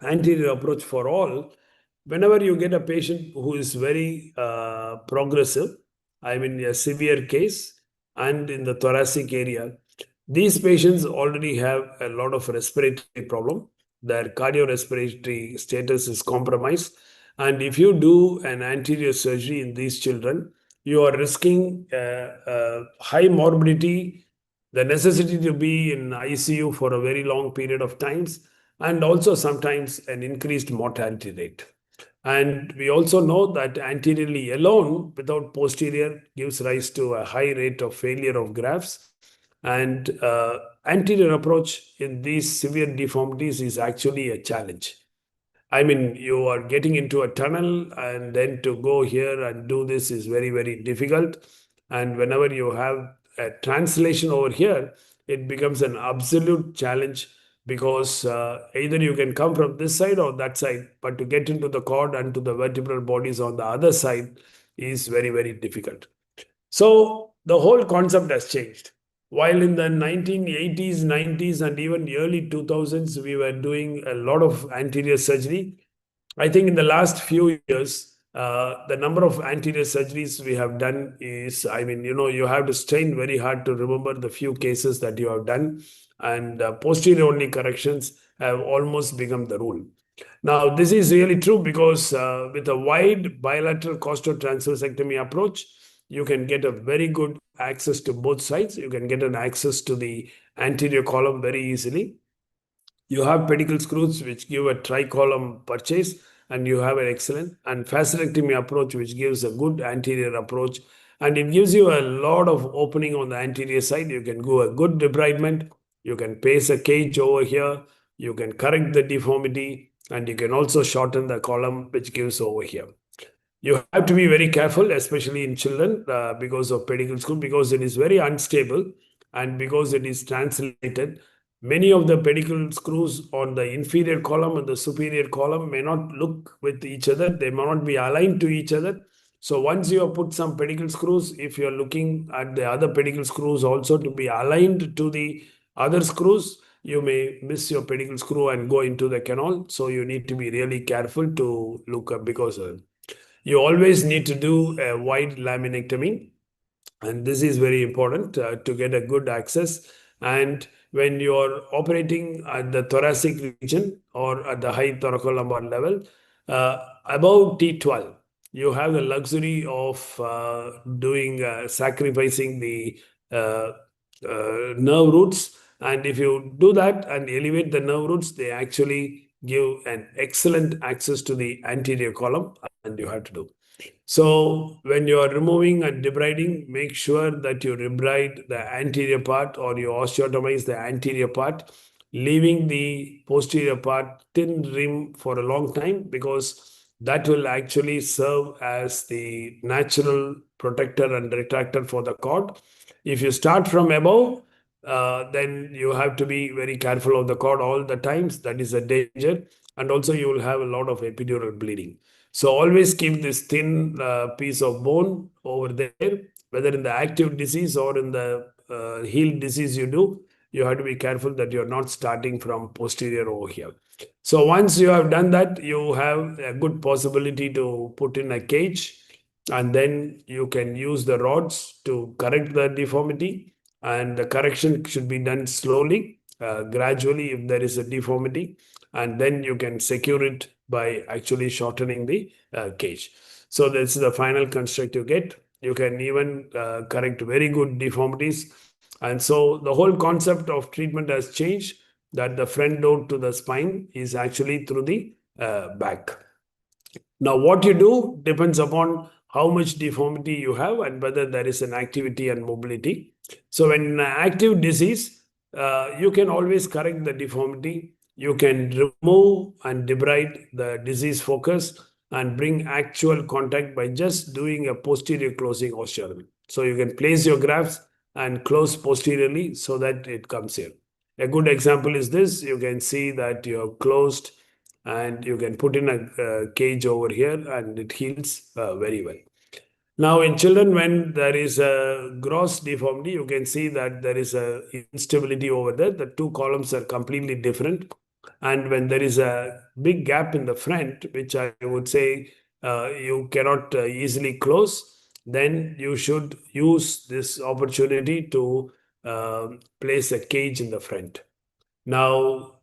anterior approach for all, whenever you get a patient who is very progressive, I mean a severe case, and in the thoracic area, these patients already have a lot of respiratory problem. Their cardiorespiratory status is compromised. And if you do an anterior surgery in these children, you are risking high morbidity, the necessity to be in ICU for a very long period of times, and also sometimes an increased mortality rate. And we also know that anteriorly alone, without posterior, gives rise to a high rate of failure of grafts. And anterior approach in these severe deformities is actually a challenge. I mean, you are getting into a tunnel, and then to go here and do this is very, very difficult. And whenever you have a translation over here, it becomes an absolute challenge, because either you can come from this side or that side, but to get into the cord and to the vertebral bodies on the other side is very, very difficult. So the whole concept has changed. While in the 1980s, 90s, and even early 2000s, we were doing a lot of anterior surgery. I think in the last few years, the number of anterior surgeries we have done is, I mean, you have to strain very hard to remember the few cases that you have done. And posterior only corrections have almost become the rule. Now, this is really true because with a wide bilateral costotransversectomy approach, you can get a very good access to both sides. You can get an access to the anterior column very easily. You have pedicle screws, which give a tri-column purchase, and you have an excellent and fasciectomy approach, which gives a good anterior approach. And it gives you a lot of opening on the anterior side. You can go a good debridement. You can place a cage over here. You can correct the deformity, and you can also shorten the column, which gives over here. You have to be very careful, especially in children, because of pedicle screw, because it is very unstable, and because it is translated. Many of the pedicle screws on the inferior column and the superior column may not look with each other. They may not be aligned to each other. So once you have put some pedicle screws, if you're looking at the other pedicle screws also to be aligned to the other screws, you may miss your pedicle screw and go into the canal. So you need to be really careful to look up, because you always need to do a wide laminectomy. And this is very important to get a good access. And when you're operating at the thoracic region or at the high thoracolumbar level, above T12, you have the luxury of sacrificing the nerve roots. And if you do that and elevate the nerve roots, they actually give an excellent access to the anterior column, and you have to do. So when you are removing and debriding, make sure that you debride the anterior part or you osteotomize the anterior part, leaving the posterior part thin rim for a long time, because that will actually serve as the natural protector and retractor for the cord. If you start from above, then you have to be very careful of the cord all the times. That is a danger. And also you will have a lot of epidural bleeding. So always keep this thin piece of bone over there, whether in the active disease or in the healed disease you have to be careful that you're not starting from posterior over here. So once you have done that, you have a good possibility to put in a cage, and then you can use the rods to correct the deformity, and the correction should be done slowly, gradually if there is a deformity, and then you can secure it by actually shortening the cage. So this is the final construct you get. You can even correct very good deformities. And so the whole concept of treatment has changed, that the front door to the spine is actually through the back. Now, what you do depends upon how much deformity you have and whether there is an activity and mobility. So, in active disease, you can always correct the deformity. You can remove and debride the disease focus and bring actual contact by just doing a posterior closing osteotomy. So, you can place your grafts and close posteriorly so that it comes here. A good example is this. You can see that you have closed, and you can put in a cage over here and it heals very well. Now, in children, when there is a gross deformity, you can see that there is a instability over there. The two columns are completely different. And when there is a big gap in the front, which I would say you cannot easily close, then you should use this opportunity to place a cage in the front. Now,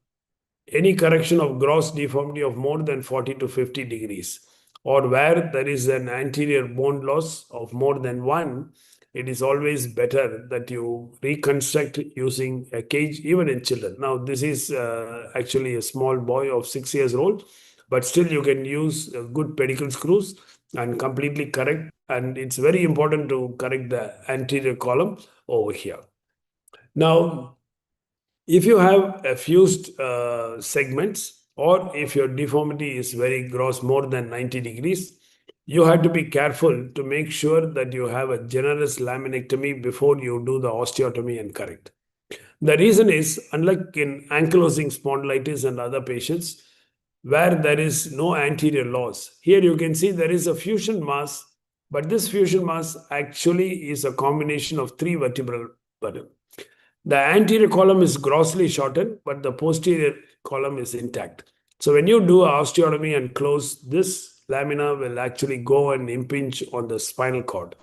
any correction of gross deformity of more than 40 to 50 degrees, or where there is an anterior bone loss of more than one, it is always better that you reconstruct using a cage, even in children. Now, this is actually a small boy of 6 years old, but still you can use good pedicle screws and completely correct. And it's very important to correct the anterior column over here. Now, if you have a fused segments, or if your deformity is very gross, more than 90 degrees, you have to be careful to make sure that you have a generous laminectomy before you do the osteotomy and correct. The reason is, unlike in ankylosing spondylitis and other patients, where there is no anterior loss, here you can see there is a fusion mass, but this fusion mass actually is a combination of three vertebral bundles. The anterior column is grossly shortened, but the posterior column is intact. So when you do osteotomy and close, this lamina will actually go and impinge on the spinal cord.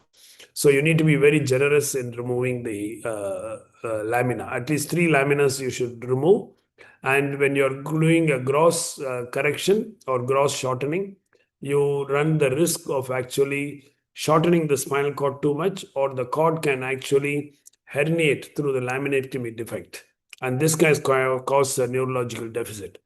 So you need to be very generous in removing the lamina. At least 3 laminas you should remove. And when you're doing a gross correction or gross shortening, you run the risk of actually shortening the spinal cord too much, or the cord can actually herniate through the laminectomy defect. And this can cause a neurological deficit.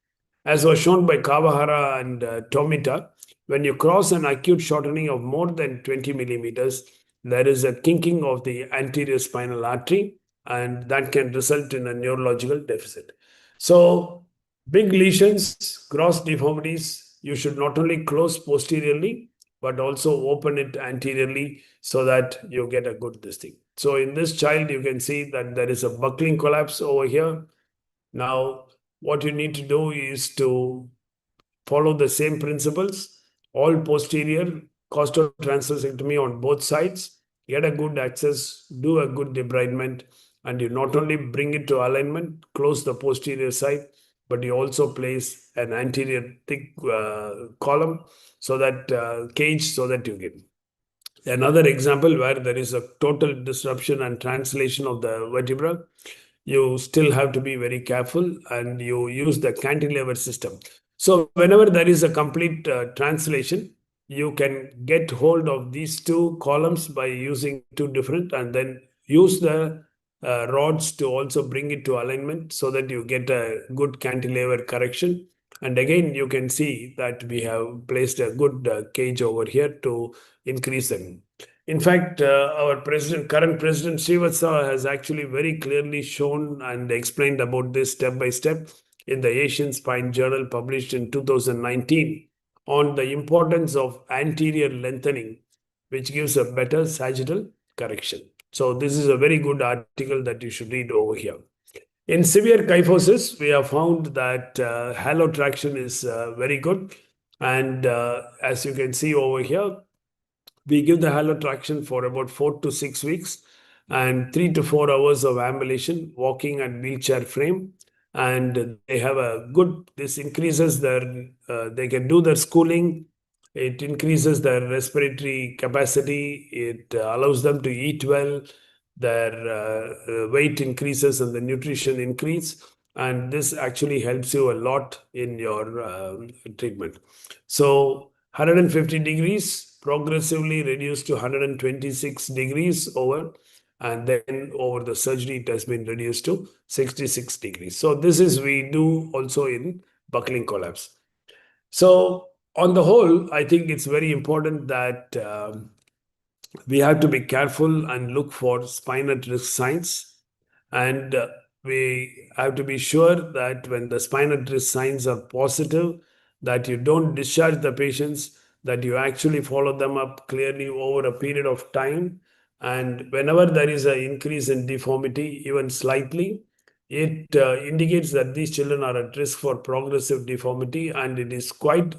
As was shown by Kawahara and Tomita, when you cross an acute shortening of more than 20 millimeters, there is a kinking of the anterior spinal artery, and that can result in a neurological deficit. So, big lesions, gross deformities, you should not only close posteriorly, but also open it anteriorly so that you get a good this thing. So in this child, you can see that there is a buckling collapse over here. Now, what you need to do is to follow the same principles, all posterior, costotransversectomy on both sides, get a good access, do a good debridement, and you not only bring it to alignment, close the posterior side, but you also place an anterior thick column, so that cage, so that you get. Another example where there is a total disruption and translation of the vertebra, you still have to be very careful, and you use the cantilever system. So whenever there is a complete translation, you can get hold of these two columns by using two different, and then use the rods to also bring it to alignment so that you get a good cantilever correction. And again, you can see that we have placed a good cage over here to increase them. In fact, our current president Srivatsa has actually very clearly shown and explained about this step by step in the Asian Spine Journal, published in 2019, on the importance of anterior lengthening, which gives a better sagittal correction. So this is a very good article that you should read over here. In severe kyphosis, we have found that halo traction is very good. And as you can see over here, we give the halo traction for about 4 to 6 weeks and 3 to 4 hours of ambulation, walking and wheelchair frame. And they have a good, this increases their, they can do their schooling. It increases their respiratory capacity. It allows them to eat well. Their weight increases and the nutrition increase. And this actually helps you a lot in your treatment. So 150 degrees progressively reduced to 126 degrees over, and then over the surgery it has been reduced to 66 degrees. So this is we do also in buckling collapse. So on the whole, I think it's very important that we have to be careful and look for spine at risk signs. And we have to be sure that when the spine at risk signs are positive, that you don't discharge the patients, that you actually follow them up clearly over a period of time. And whenever there is an increase in deformity, even slightly, it indicates that these children are at risk for progressive deformity, and it is quite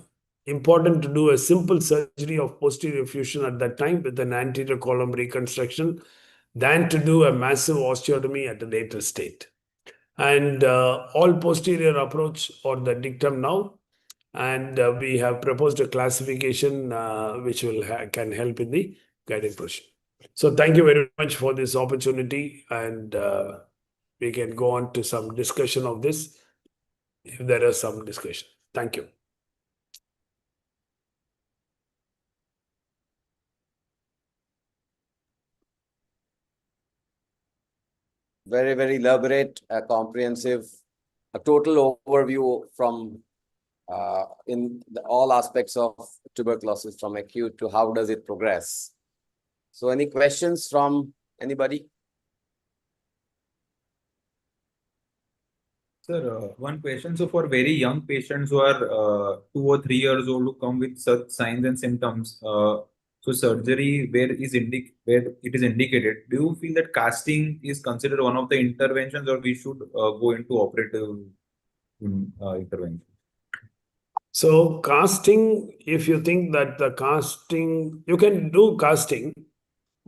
important to do a simple surgery of posterior fusion at that time with an anterior column reconstruction than to do a massive osteotomy at a later state. And all posterior approach or the dictum now, and we have proposed a classification which will can help in the guiding position. So thank you very much for this opportunity, and we can go on to some discussion of this if there is some discussion. Thank you. Very, very elaborate, comprehensive, a total overview from in all aspects of tuberculosis, from acute to how does it progress. So any questions from anybody? Sir, one question. So for very young patients who are 2 or 3 years old who come with such signs and symptoms, so surgery where it is indicated, do you feel that casting is considered one of the interventions, or we should go into operative intervention? So casting, if you think that the casting, you can do casting,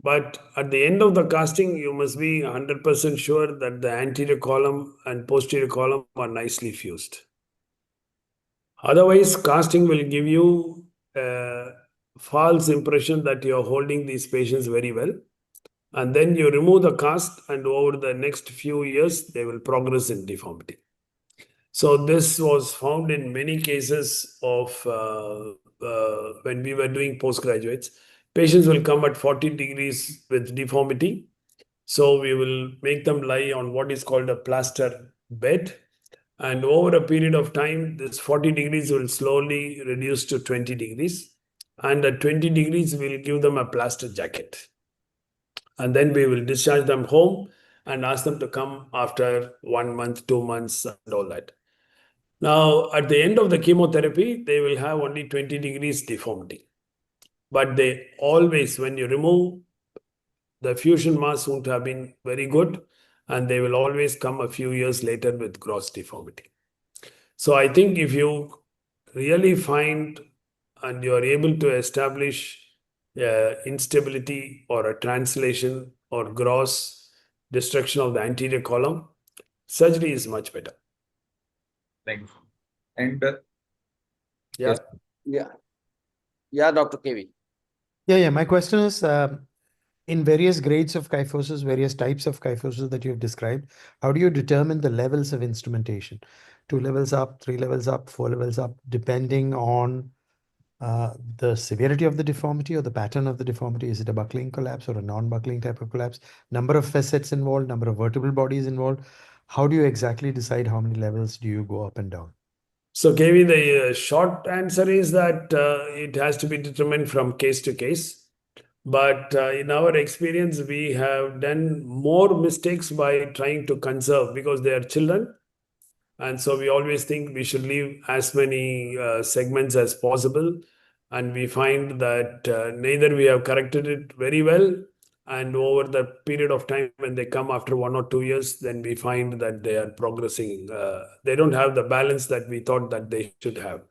but at the end of the casting, you must be 100% sure that the anterior column and posterior column are nicely fused. Otherwise, casting will give you a false impression that you are holding these patients very well. And then you remove the cast, and over the next few years, they will progress in deformity. So this was found in many cases of when we were doing postgraduates. Patients will come at 40 degrees with deformity. So we will make them lie on what is called a plaster bed. And over a period of time, this 40 degrees will slowly reduce to 20 degrees. And at 20 degrees, we'll give them a plaster jacket. And then we will discharge them home and ask them to come after 1 month, 2 months, and all that. Now, at the end of the chemotherapy, they will have only 20 degrees deformity. But they always, when you remove, the fusion mass won't have been very good, and they will always come a few years later with gross deformity. So I think if you really find and you are able to establish instability or a translation or gross destruction of the anterior column, surgery is much better. Thank you. And Yeah. Yeah. Yeah, Dr. KV. Yeah. My question is, in various grades of kyphosis, various types of kyphosis that you've described, how do you determine the levels of instrumentation? 2 levels up, 3 levels up, 4 levels up, depending on the severity of the deformity or the pattern of the deformity? Is it a buckling collapse or a non-buckling type of collapse? Number of facets involved, number of vertebral bodies involved. How do you exactly decide how many levels do you go up and down? So, KV, the short answer is that it has to be determined from case to case. But in our experience, we have done more mistakes by trying to conserve because they are children. And so we always think we should leave as many segments as possible. And we find that neither we have corrected it very well. And over the period of time when they come after 1 or 2 years, then we find that they are progressing. They don't have the balance that we thought that they should have.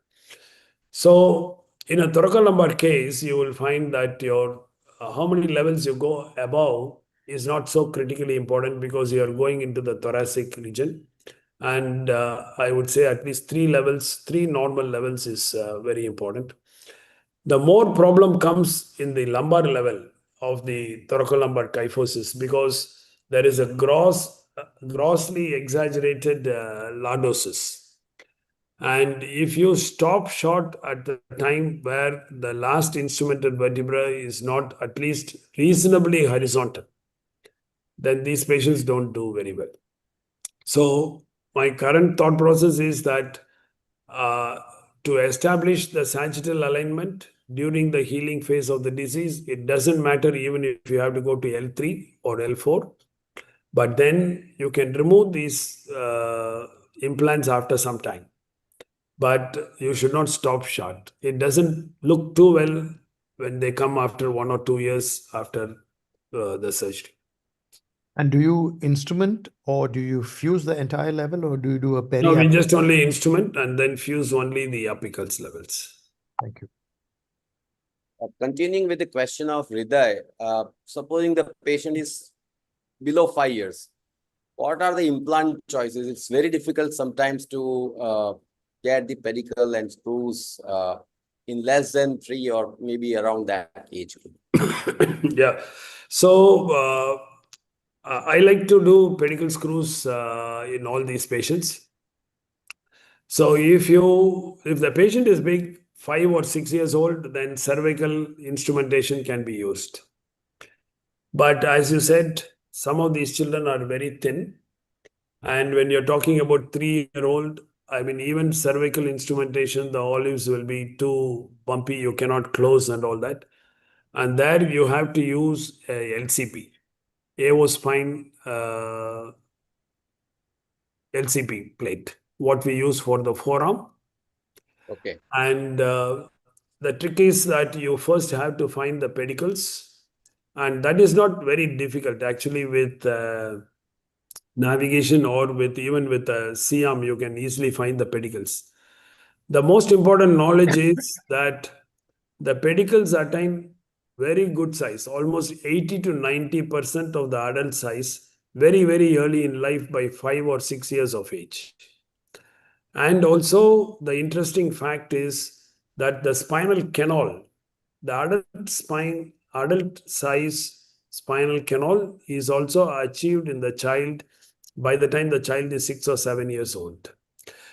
So in a thoracolumbar case, you will find that your how many levels you go above is not so critically important because you are going into the thoracic region. And I would say at least 3 levels, 3 normal levels is very important. The more problem comes in the lumbar level of the thoracolumbar kyphosis because there is a grossly exaggerated lordosis. And if you stop short at the time where the last instrumented vertebra is not at least reasonably horizontal, then these patients don't do very well. So my current thought process is that uh, to establish the sagittal alignment during the healing phase of the disease, it doesn't matter even if you have to go to L3 or L4, but then you can remove these implants after some time. But you should not stop short. It doesn't look too well when they come after 1 or 2 years after the surgery. And do you instrument or do you fuse the entire level or do you do a No, we peri? just only instrument and then fuse only the apicals levels. Thank you. Continuing with the question of Hriday, supposing the patient is below 5 years, what are the implant choices? It's very difficult sometimes to get the pedicle and screws in less than 3 or maybe around that age group. Yeah. So I like to do pedicle screws in all these patients. So if the patient is big, 5 or 6 years old, then cervical instrumentation can be used. But as you said, some of these children are very thin. And when you're talking about 3-year-old, I mean, even cervical instrumentation, the olives will be too bumpy. You cannot close and all that. And there you have to use a LCP, AO spine LCP plate, what we use for the forearm. Okay. And the trick is that you first have to find the pedicles. And that is not very difficult. Actually, with navigation or even with a C-arm, you can easily find the pedicles. The most important knowledge is that the pedicles attain very good size, almost 80 to 90% of the adult size, very, very early in life by 5 or 6 years of age. And also, the interesting fact is that the spinal canal, the adult size spinal canal is also achieved in the child by the time the child is 6 or 7 years old.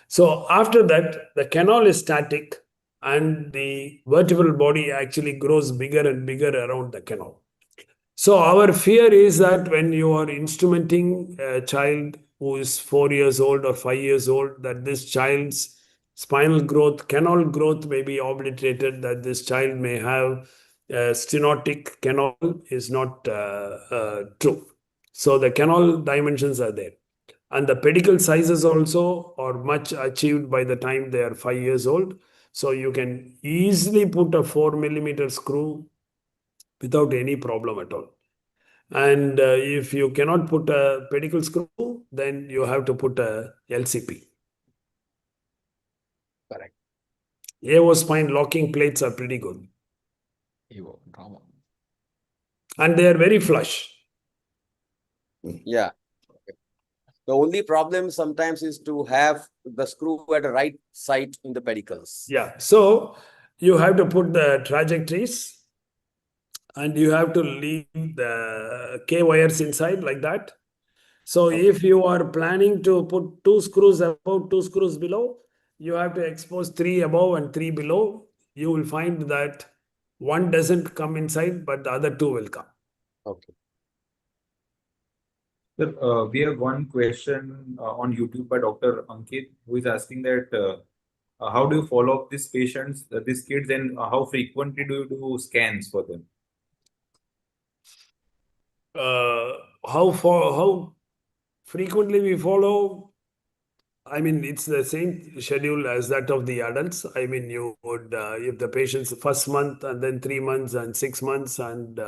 So after that, the canal is static and the vertebral body actually grows bigger and bigger around the canal. So our fear is that when you are instrumenting a child who is 4 years old or 5 years old, that this child's spinal growth, canal growth may be obliterated, that this child may have a stenotic canal is not true. So the canal dimensions are there. And the pedicle sizes also are much achieved by the time they are 5 years old. So you can easily put a 4 millimeter screw without any problem at all. And if you cannot put a pedicle screw, then you have to put a LCP. Correct. AO spine locking plates are pretty good. And they are very flush. Yeah. Okay. The only problem sometimes is to have the screw at the right side in the pedicles. Yeah. So you have to put the trajectories and you have to leave the K wires inside like that. So Okay. if you are planning to put 2 screws above, 2 screws below, you have to expose 3 above and 3 below. You will find that one doesn't come inside, but the other 2 will come. Okay. Sir, we have one question on YouTube by Dr. Ankit, who is asking that how do you follow up these patients, these kids, and how frequently do you do scans for them? How frequently we follow? I mean, it's the same schedule as that of the adults. I mean, you would, if the patient's first month and then 3 months and 6 months and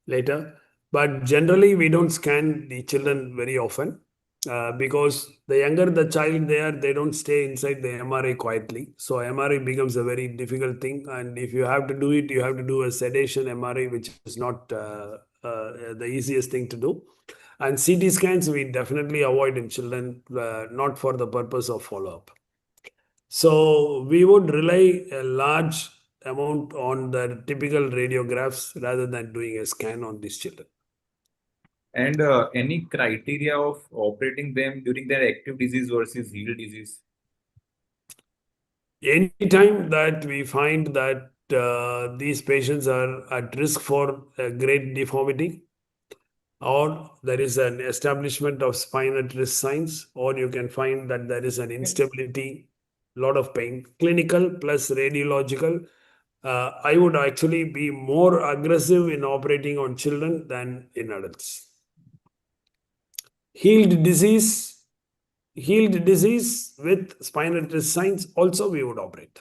later. But generally, we don't scan the children very often. because the younger the child they don't stay inside the MRI quietly. So MRI becomes a very difficult thing, and if you have to do it, you have to do a sedation MRI, which is not the easiest thing to do. And CT scans we definitely avoid in children, not for the purpose of follow-up. So we would rely a large amount on the typical radiographs rather than doing a scan on these children. And any criteria of operating them during their active disease versus healed disease? Anytime that we find that these patients are at risk for a great deformity, or there is an establishment of spine at risk signs, or you can find that there is an instability, lot of pain, clinical plus radiological, I would actually be more aggressive in operating on children than in adults. Healed disease with spinal risk signs also we would operate.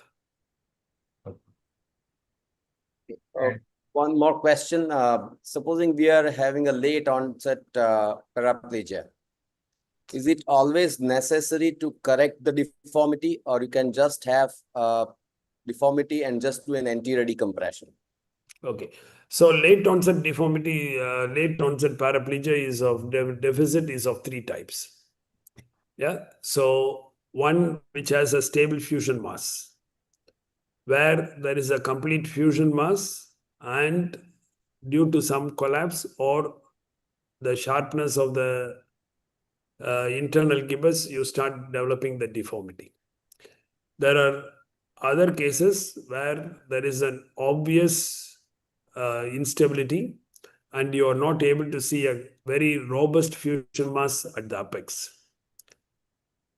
One more question. Supposing we are having a late onset paraplegia, is it always necessary to correct the deformity, or you can just have deformity and just do an anterior decompression? Okay. So late onset deformity, late onset paraplegia is of deficit is of three types. Yeah. So one which has a stable fusion mass, where there is a complete fusion mass, and due to some collapse or the sharpness of the internal gibbous, you start developing the deformity. There are other cases where there is an obvious instability and you are not able to see a very robust fusion mass at the apex.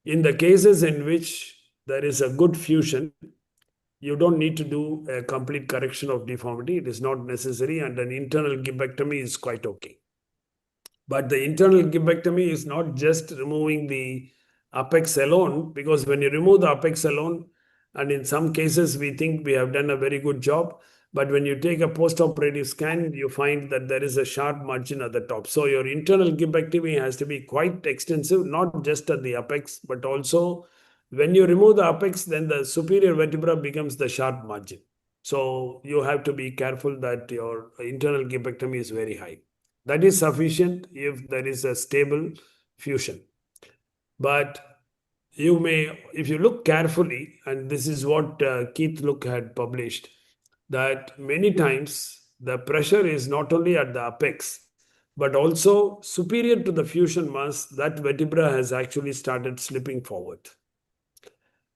In the cases in which there is a good fusion, you don't need to do a complete correction of deformity. It is not necessary, and an internal gibbectomy is quite okay. But the internal gibbectomy is not just removing the apex alone, because when you remove the apex alone, and in some cases we think we have done a very good job, but when you take a post-operative scan, you find that there is a sharp margin at the top. So your internal gibbectomy has to be quite extensive, not just at the apex, but also when you remove the apex, then the superior vertebra becomes the sharp margin. So you have to be careful that your internal gibbectomy is very high. That is sufficient if there is a stable fusion. But you may, if you look carefully, and this is what Keith Look had published, that many times the pressure is not only at the apex, but also superior to the fusion mass, that vertebra has actually started slipping forward.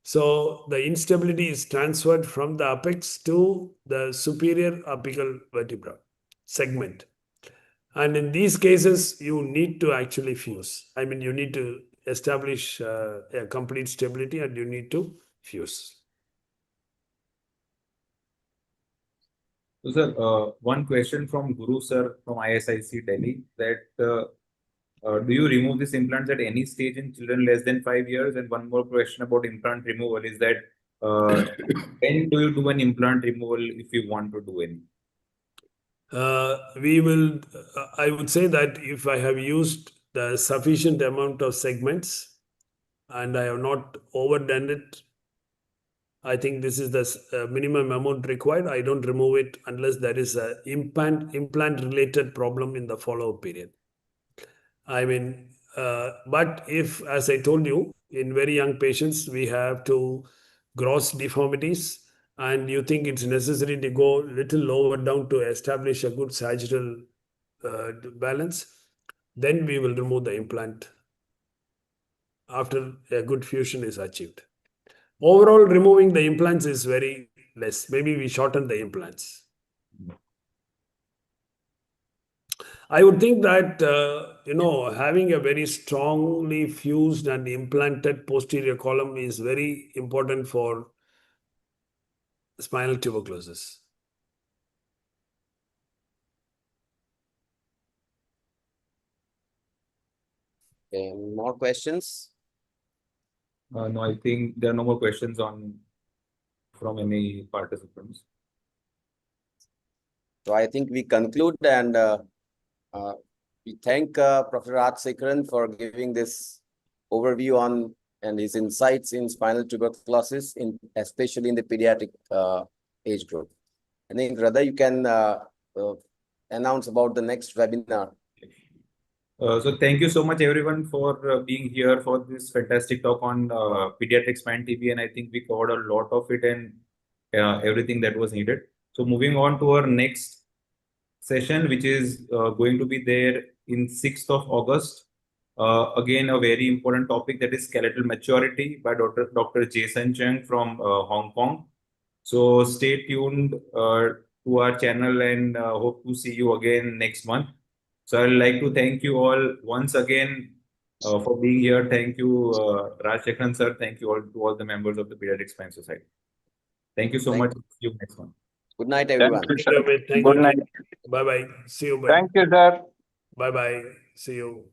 So the instability is transferred from the apex to the superior apical vertebra segment. And in these cases, you need to actually fuse. I mean, you need to establish a complete stability and you need to fuse. So, sir, one question from Guru sir from ISIC Delhi, that do you remove these implants at any stage in children less than 5 years? And one more question about implant removal is that when do you do an implant removal if you want to do any? I would say that if I have used the sufficient amount of segments and I have not overdone it, I think this is the minimum amount required. I don't remove it unless there is an implant related problem in the follow-up period. I mean, but if, as I told you, in very young patients, we have to gross deformities, and you think it's necessary to go a little lower down to establish a good sagittal balance, then we will remove the implant after a good fusion is achieved. Overall, removing the implants is very less. Maybe we shorten the implants. I would think that, having a very strongly fused and implanted posterior column is very important for spinal tuberculosis. Okay, more questions? No, I think there are no more questions from any participants. So I think we conclude, and we thank Professor Rajasekharan for giving this overview on and his insights in spinal tuberculosis, especially in the pediatric age group. I think, Radha, you can announce about the next webinar. So thank you so much everyone for being here for this fantastic talk on pediatric spine TB, and I think we covered a lot of it and everything that was needed. So moving on to our next session, which is going to be there in 6th of August. Again, a very important topic, that is skeletal maturity by Dr. Jason Cheng from Hong Kong. So stay tuned to our channel, and hope to see you again next month. So I'd like to thank you all once again for being here. Thank you, Rajasekharan sir. Thank you all to all the members of the Pediatric Spine Society. Thank you so much. See you next one. Good night, everyone. Thank you, Amit. Thank Good you. night. Bye bye. See you. Bye. Thank you, sir. Bye bye. See you.